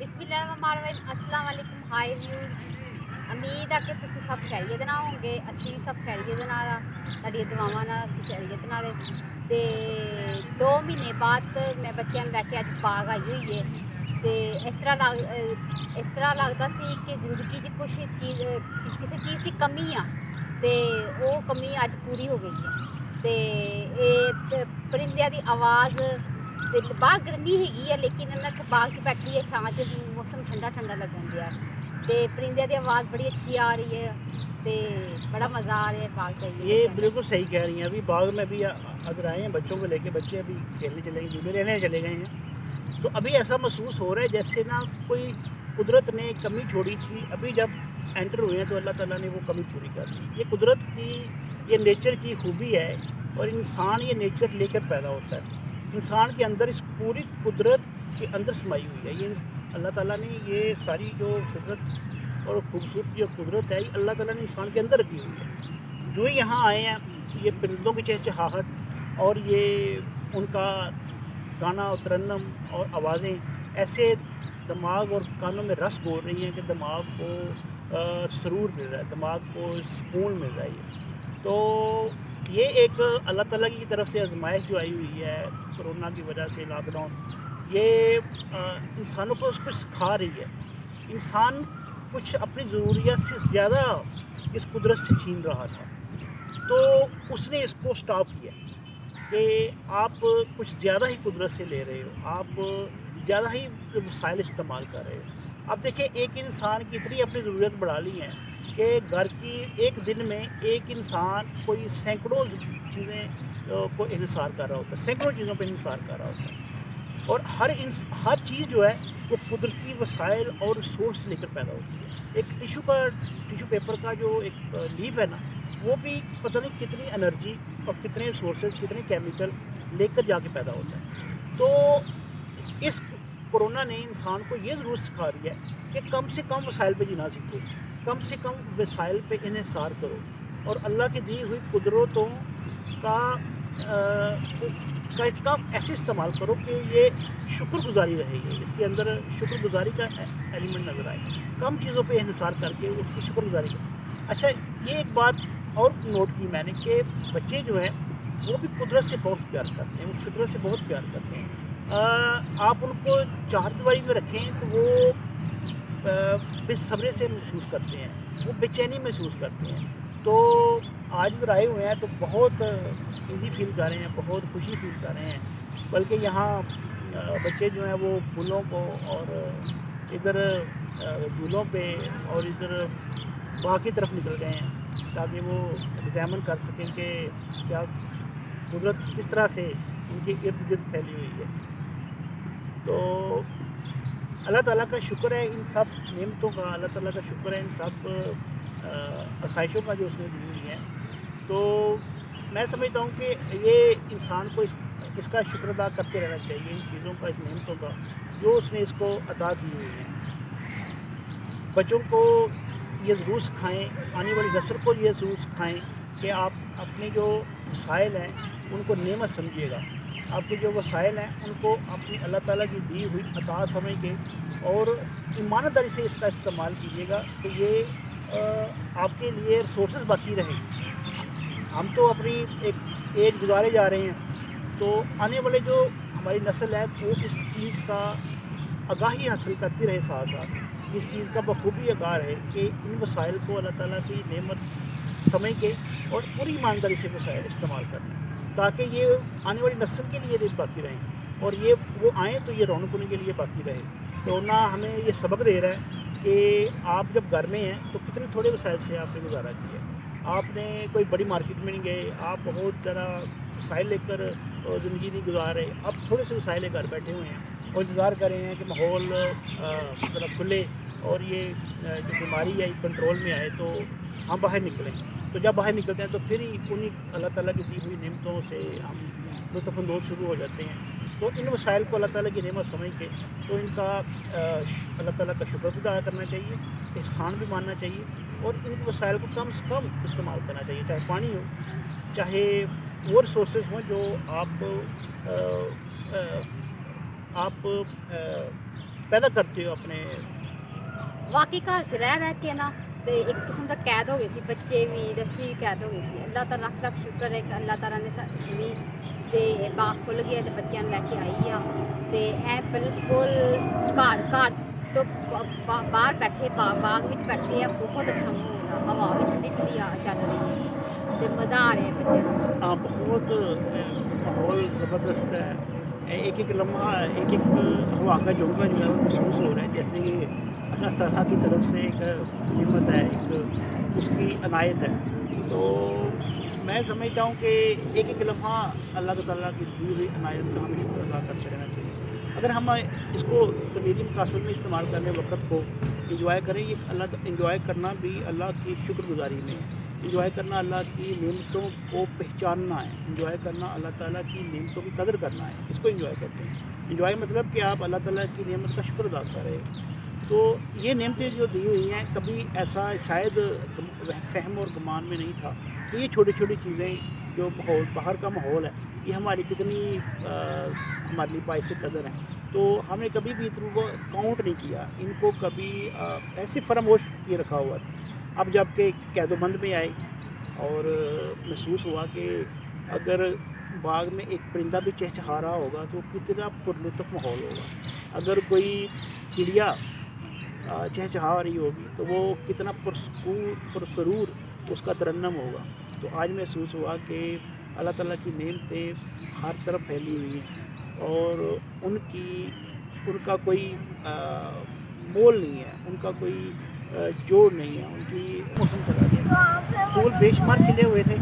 ਬਿਸਮਿਲ੍ਲਾਹਿਰਰਹਿਮਾਨਿਰਰਹੀਮ अस्सलाम वालेकुम हाय व्यूअर्स। ਉਮੀਦ ਆ ਕਿ ਤੁਸੀਂ ਸਭ ਖੈਰੀਅਤ ਨਾਲ ਹੋਵੋਗੇ। ਅਸੀਂ ਵੀ ਸਭ ਖੈਰੀਅਤ ਨਾਲ ਆ, ਤੁਹਾਡੀਆਂ ਦੁਆਵਾਂ ਨਾਲ ਅਸੀਂ ਖੈਰੀਅਤ ਨਾਲ। ਤੇ 2 ਮਹੀਨੇ ਬਾਅਦ ਮੈਂ ਬੱਚਿਆਂ ਨੂੰ ਲੈ ਕੇ ਅੱਜ ਬਾਗ ਆਈ ਹੋਈ ਹੈ। ਤੇ ਇਸ ਤਰ੍ਹਾਂ ਲੱਗਦਾ ਸੀ ਕਿ ਜ਼ਿੰਦਗੀ 'ਚ ਕੁਛ ਚੀਜ਼ ਕਿਸੇ ਚੀਜ਼ ਦੀ ਕਮੀ ਆ, ਤੇ ਉਹ ਕਮੀ ਅੱਜ ਪੂਰੀ ਹੋ ਗਈ ਹੈ। ਤੇ ਇਹ ਪਰਿੰਦਿਆਂ ਦੀ ਆਵਾਜ਼, ਤੇ ਬਾਹਰ ਗਰਮੀ ਹੈਗੀ ਹੈ ਲੇਕਿਨ ਇਹਨਾਂ ਬਾਗ 'ਚ ਬੈਠੀ ਹੈ ਛਾਂ 'ਚ, ਮੌਸਮ ਠੰਡਾ ਠੰਡਾ ਲੱਗਣ ਦਿਆ, ਤੇ پرندے ਦੀ ਆواز بڑی اچھی آ رہی ہے، تے بڑا مزہ آ رہا ہے باغ جائیے۔ یہ بالکل صحیح کہہ رہی ہیں۔ ابھی باغ میں بھی ادھر آئے ہیں بچوں کو لے کے، بچے ابھی کھیلنے چلے گئے، جھولے لینے چلے گئے ہیں۔ تو ابھی ایسا محسوس ہو رہا ہے جیسے نا کوئی قدرت نے کمی چھوڑی تھی، ابھی جب انٹر ہوئے ہیں تو اللہ تعالیٰ نے وہ کمی پوری کر دی۔ یہ قدرت کی، یہ نیچر کی خوبی ہے، اور انسان یہ نیچر لے کر پیدا ہوتا ہے۔ انسان کے اندر اس پوری قدرت کے اندر سمائی ہوئی ہے۔ یہ اللہ تعالیٰ نے یہ ساری جو فطرت اور خوبصورت جو قدرت ہے، یہ اللہ تعالیٰ نے انسان کے اندر رکھی ہوئی ہے۔ جو ہی یہاں آئے ہیں، یہ پرندوں کی چہچہاہٹ اور یہ ان کا گانا اور ترنم اور آوازیں ایسے دماغ اور کانوں میں رس گھول رہی ہیں کہ دماغ کو سرور مل رہا ہے، دماغ کو سکون مل رہا ہے۔ تو یہ ایک اللہ تعالیٰ کی طرف سے آزمائش جو آئی ہوئی ہے کرونا کی وجہ سے، لاک ڈاؤن، یہ انسانوں کو کچھ سکھا رہی ہے۔ انسان کچھ اپنی ضروریات سے زیادہ اس قدرت سے چھین رہا تھا، تو اس نے اس کو سٹاپ کیا کہ آپ کچھ زیادہ ہی قدرت سے لے رہے ہو، آپ زیادہ ہی وسائل استعمال کر رہے ہو۔ اب دیکھیں، ایک انسان کی اتنی اپنی ضرورت بڑھا لی ہیں کہ گھر کی ایک دن میں ایک انسان کوئی سینکڑوں چیزیں کو انحصار کر رہا ہوتا ہے، سینکڑوں چیزوں پہ انحصار کر رہا ہوتا ہے، اور ہر چیز جو ہے وہ قدرتی وسائل اور سورس لے کر پیدا ہوتی ہے۔ ایک ٹیشو پیپر کا جو ایک لیف ہے نا، وہ بھی پتہ نہیں کتنی انرجی اور کتنے سورسز، کتنے کیمیکل لے کر جا کے پیدا ہوتا ہے۔ تو اس کورونا نے انسان کو یہ ضرور سکھا دیا ہے کہ کم سے کم وسائل پہ جینا سیکھو، کم سے کم وسائل پہ انحصار کرو، اور اللہ کی دی ہوئی قدرتوں کا اتنا ایسے استعمال کرو کہ یہ شکر گزاری رہے گی، اس کے اندر شکر گزاری کا ایلیمنٹ نظر آئے، کم چیزوں پہ انحصار کر کے اس کی شکر گزاری کرو۔ اچھا، یہ ایک بات اور نوٹ کی میں نے کہ بچے جو ہیں وہ بھی قدرت سے بہت پیار کرتے ہیں، وہ فطرت سے بہت پیار کرتے ہیں۔ آپ ان کو چار دیواری میں رکھیں تو وہ بے صبری سے محسوس کرتے ہیں، وہ بے چینی محسوس کرتے ہیں۔ تو آج ادھر آئے ہوئے ہیں تو بہت ایزی فیل کر رہے ہیں، بہت خوشی فیل کر رہے ہیں، بلکہ یہاں بچے جو ہیں وہ پھولوں کو اور ادھر جھولوں پہ اور ادھر باغ کی طرف نکل گئے ہیں تاکہ وہ ایگزامن کر سکیں کہ کیا قدرت کس طرح سے ان کے ارد گرد پھیلی ہوئی ہے۔ تو اللہ تعالیٰ کا شکر ہے ان سب نعمتوں کا، اللہ تعالیٰ کا شکر ہے ان سب آسائشوں کا جو اس نے دی ہوئی ہیں۔ تو میں سمجھتا ہوں کہ یہ انسان کو اس کا شکر ادا کرتے رہنا چاہیے، ان چیزوں کا، اس نعمتوں کا جو اس نے اس کو عطا کی ہوئی ہیں۔ بچوں کو یہ ضرور سکھائیں، آنے والی نسل کو یہ ضرور سکھائیں کہ آپ اپنے جو وسائل ہیں ان کو نعمت سمجھیے گا، آپ کے جو وسائل ہیں ان کو اپنی اللہ تعالیٰ کی دی ہوئی عطا سمجھ کے اور ایمانداری سے اس کا استعمال کیجیے گا کہ یہ آپ کے لیے ریسورسز باقی رہیں۔ ہم تو اپنی ایک ایج گزارے جا رہے ہیں، تو آنے والے جو ہماری نسل ہے وہ اس چیز کا آگاہی حاصل کرتی رہے، ساتھ ساتھ اس چیز کا بخوبی آگاہ رہے کہ ان وسائل کو اللہ تعالیٰ کی نعمت سمجھ کے اور پوری ایمانداری سے وسائل استعمال کریں، تاکہ یہ آنے والی نسل کے لیے باقی رہیں، اور یہ وہ آئیں تو یہ رونق ہونے کے لیے باقی رہے۔ کورونا ہمیں یہ سبق دے رہا ہے کہ آپ جب گھر میں ہیں تو کتنے تھوڑے وسائل سے آپ نے گزارا کیا، آپ نے کوئی بڑی مارکیٹ میں نہیں گئے، آپ بہت ذرا وسائل لے کر زندگی نہیں گزار رہے، آپ تھوڑے سے وسائل لے کر بیٹھے ہوئے ہیں اور انتظار کر رہے ہیں کہ ماحول ذرا کھلے اور یہ جو بیماری ہے کنٹرول میں آئے تو ہم باہر نکلیں۔ تو جب باہر نکلتے ہیں تو پھر ہی انہیں اللہ تعالیٰ کی دی ہوئی نعمتوں سے ہم لطف اندوز شروع ہو جاتے ہیں۔ تو ان وسائل کو اللہ تعالیٰ کی نعمت سمجھ کے تو ان کا اللہ تعالیٰ کا شکر بھی ادا کرنا چاہیے، احسان بھی ماننا چاہیے، اور ان وسائل کو کم سے کم استعمال کرنا چاہیے، چاہے پانی ہو، چاہے وہ ریسورسز ہوں جو آپ ਪੈਦਾ ਕਰਤੇ ਹੋ ਆਪਣੇ ਵਾਕਈ ਘਰ 'ਚ ਰਹਿ ਕੇ ਨਾ ਤੇ ਇੱਕ ਕਿਸਮ ਦਾ ਕੈਦ ਹੋ ਗਏ ਸੀ, ਬੱਚੇ ਵੀ ਰੱਸੀ ਵੀ ਕੈਦ ਹੋ ਗਈ ਸੀ। ਅੱਲਾਹ ਤਾਲਾ ਲੱਖ ਸ਼ੁਕਰ ਹੈ ਕਿ ਅੱਲਾਹ ਤਾਲਾ ਨੇ ਸੁਣੀ ਤੇ ਬਾਗ ਖੁੱਲ ਗਿਆ ਤੇ ਬੱਚਿਆਂ ਨੂੰ ਲੈ ਕੇ ਆਈ ਆ ਤੇ ਇਹ ਬਿਲਕੁਲ ਘਰ ਤੋਂ ਬਾਹਰ ਬੈਠੇ ਬਾਗ ਵਿੱਚ ਬੈਠੇ ਆ, ਬਹੁਤ ਅੱਛਾ ਮਾਹੌਲ ਆ, ਹਵਾ ਵੀ ਠੰਡੀ ਠੰਡੀ ਆ ਚੱਲ ਰਹੀ ਹੈ ਤੇ ਮਜ਼ਾ ਆ ਰਿਹਾ ਬੱਚਿਆਂ ਨੂੰ। हाँ बहुत माहौल ज़बरदस्त है। एक एक लम्हा एक एक हवा का झोंका जो है वो महसूस हो रहा है, जैसे कि अल्लाह ताला की तरफ से एक नेमत है, एक उसकी अनायत है। तो मैं समझता हूँ कि एक एक लम्हा अल्लाह ताला की दी हुई अनायत का हमें शुक्र अदा करते रहना चाहिए। अगर हम इसको तमीरी मकासद में इस्तेमाल करने वक्त को इंजॉय करें, ये अल्लाह इंजॉय करना भी अल्लाह की शुक्रगुजारी में है। इंजॉय करना अल्लाह की नेमतों को पहचानना है, इंजॉय करना अल्लाह ताला की नेमतों की कदर करना है, इसको इंजॉय करते हैं। इंजॉय मतलब कि आप अल्लाह ताला की नेमत का शुक्र अदा कर रहे हैं। तो ये नेमतें जो दी हुई हैं, कभी ऐसा शायद फ़हम और गुमान में नहीं था कि ये छोटी छोटी चीज़ें जो माहौल बाहर का माहौल है ये हमारी कितनी हमारे लिए बाइस कदर हैं। तो हमें कभी भी इनको काउंट नहीं किया, इनको कभी ऐसे फरामोश किए रखा हुआ था। अब जब के कैदोबंद में आए और महसूस हुआ कि अगर बाग में एक परिंदा भी चहचहा रहा होगा तो कितना पुरलुत्फ़ माहौल होगा, अगर कोई चिड़िया चहचहा रही होगी तो वो कितना पुरसरूर उसका तरन्नम होगा। तो आज महसूस हुआ कि अल्लाह ताला की नेमतें हर तरफ फैली हुई हैं और उनका कोई मोल नहीं है, उनका कोई जोड़ नहीं है, उनकी मौसम चला गया। फूल बेशुमार खिले हुए थे,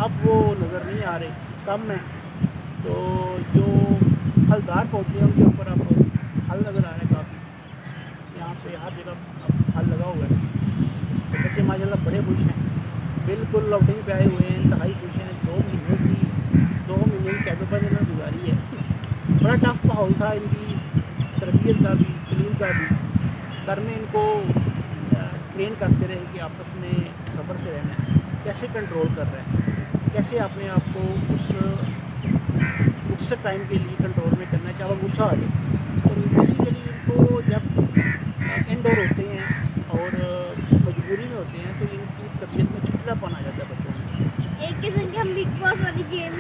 अब वो नज़र नहीं आ रहे, कम है। तो जो फलदार पौधे हैं उनके ऊपर अब फल नज़र आ रहे हैं काफ़ी, यहाँ पे हर जगह अब फल लगा हुआ है। तो बच्चे माशाल्लाह बड़े खुश हैं, बिल्कुल लौटिंग पे आए हुए हैं, इंतहाई खुश हैं। 2 महीने की कैदोबंद इन्होंने गुजारी है। बड़ा टफ माहौल था इनकी तरबियत का भी, तलीम का भी। घर में इनको ट्रेन करते रहे कि आपस में सब्र से रहना है, कैसे कंट्रोल कर रहे हैं, कैसे अपने आप को उस टाइम के लिए कंट्रोल में करना है, चाहे वो गुस्सा आ जाए। तो बेसिकली इनको जब इंडोर होते हैं और मजबूरी में होते हैं तो इनकी तबीयत में चिड़चिड़ापन आ जाता है बच्चों में। एक किस्म की हम बिग बॉस वाली गेम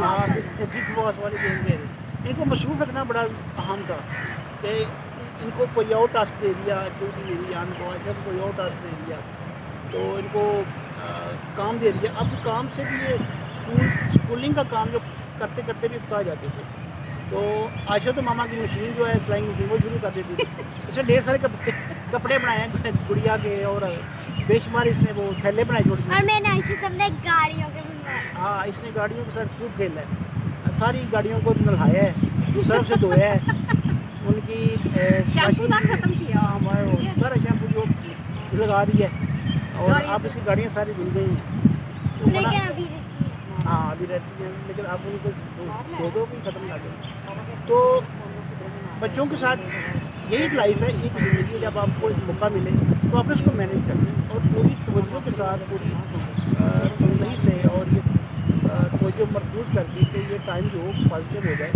हाँ, बिग बॉस वाली गेम खेल इनको मसरूफ़ रखना बड़ा अहम था कि इनको कोई और टास्क दे दिया, क्योंकि मेरी जान को ऐसा कोई और टास्क दे दिया तो इनको काम दे दिया। अब काम से भी ये स्कूलिंग का काम जो करते करते भी उकता जाते थे। तो आयशा तो मामा की मशीन जो है सिलाई मशीन वो शुरू कर देती थी। इसने ढेर सारे कपड़े बनाए हैं गुड़िया के और बेशुमार इसने वो थैले बनाए छोटे और मैंने ऐसे सबने गाड़ियों के बनवाए। हाँ, इसने गाड़ियों के साथ खूब खेला है, सारी गाड़ियों को नहलाया है, सर्फ से धोया है, उनकी शैम्पू तक खत्म किया। हाँ, सारा शैम्पू जो लगा दी है और अब इसकी गाड़ियाँ सारी धुल गई हैं। तो लेकिन अभी हाँ अभी रहती हैं, लेकिन आप उनको दो दो भी ख़त्म कर दें। तो बच्चों के साथ यही एक लाइफ है, एक ज़िंदगी है। जब आपको एक मौका मिले तो आप उसको मैनेज करें और पूरी तवज्जो के साथ, पूरी तनदही से और ये तवज्जो मरकूज़ करके कि ये टाइम जो पॉजिटिव हो जाए,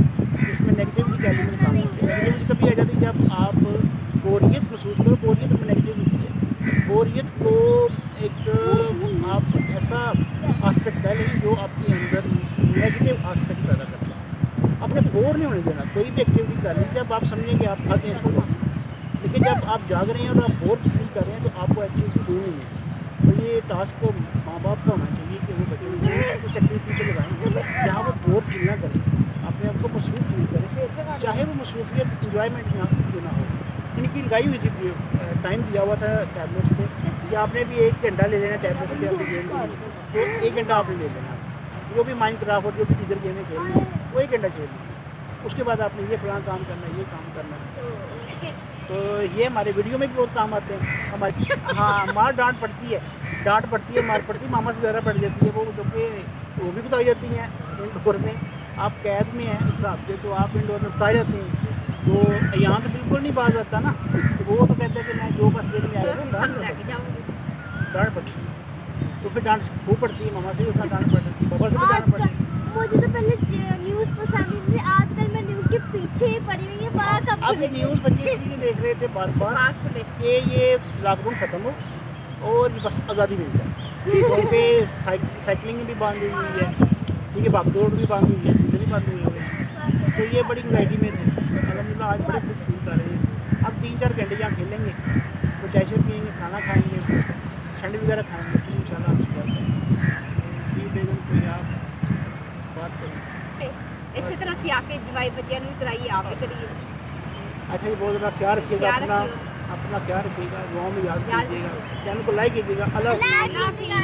इसमें नेगेटिव की एलिमेंट काम होते हैं। नेगेटिव कभी आ जाती है जब आप बोरियत महसूस करो, बोरियत में नेगेटिव होती है। बोरियत को एक आप ऐसा आस्पेक्ट कह लें जो आपके अंदर नेगेटिव आस्पेक्ट पैदा करता है। अपने बोर नहीं होने देना, कोई भी एक्टिविटी कर रही है जब आप समझें कि आप थके हैं इसको करें, लेकिन जब आप जाग रहे हैं और आप बोर फील कर रहे हैं तो आपको एक्टिविटी देनी है। तो ये टास्क माँ बाप का होना चाहिए कि वो बच्चों को कुछ एक्टिविटी को लगाएँ जहाँ वो बोर फील ना करें, अपने आप को मसरूफ़ फील करें, चाहे वो मसरूफियत इंजॉयमेंट ना हो। इनकी लगाई हुई थी, टाइम दिया हुआ था टैबलेट्स पे, या आपने भी 1 घंटा ले लेना टैबलेट्स पे अपनी गेम में, तो 1 घंटा आपने ले लेना। जो भी माइंड क्राफ्ट और जो भी इधर गेमें खेलनी है वो 1 घंटा खेल लेना। उसके बाद आपने ये फलां काम करना है, ये काम करना है। तो ये हमारे वीडियो में भी बहुत काम आते हैं हमारी। हाँ, मार डांट पड़ती है, मार पड़ती है, मामा से ज़्यादा पड़ जाती है वो, जो कि वो भी बताई जाती हैं। इंडोर में आप कैद में हैं हिसाब से, तो आप इंडोर में बताई जाती हैं। तो यहाँ तो बिल्कुल नहीं बात आता ना, तो वो तो कहते हैं कि मैं जो बस लेने में आया डांट पड़ती है। तो फिर डांट वो पड़ती है, मामा से भी उतना डांट पड़ती है, पापा से भी डांट पड़ती है। मुझे तो पहले न्यूज़ पसंद थी, आजकल मैं न्यूज़ की पीछे पड़ी हुई है बात अब अब न्यूज़ बच्चे इसलिए देख रहे थे बार बार बात खुले कि ये लॉकडाउन ख़त्म हो और बस आज़ादी मिल जाए। वहीं पे साइकिलिंग भी बंद हुई है, ठीक है, भागदौड़ भी बंद हुई है, भी बंद हुई है। तो ये बड़ी एंग्जाइटी में थे। अलहमदिल्ला आज बड़े खुश फील कर रहे हैं। अब 3-4 घंटे यहाँ खेलेंगे, कुछ ऐसे पियेंगे, खाना खाएंगे, ठंड वगैरह खाएंगे, फिर इंशाल्लाह आपकी बात करेंगे। बेगम कोई आप बात करें। इसी तरह से आके जवाई बच्चियां भी कराइए, आप भी करिए। अच्छा जी, बहुत ज़्यादा ख्याल रखिएगा ख्याल अपना, रखिए। अपना ख्याल रखिएगा, दुआओं में याद याद कीजिएगा, रखिए। चैनल को लाइक कीजिएगा। अल्लाह हाफ़िज़।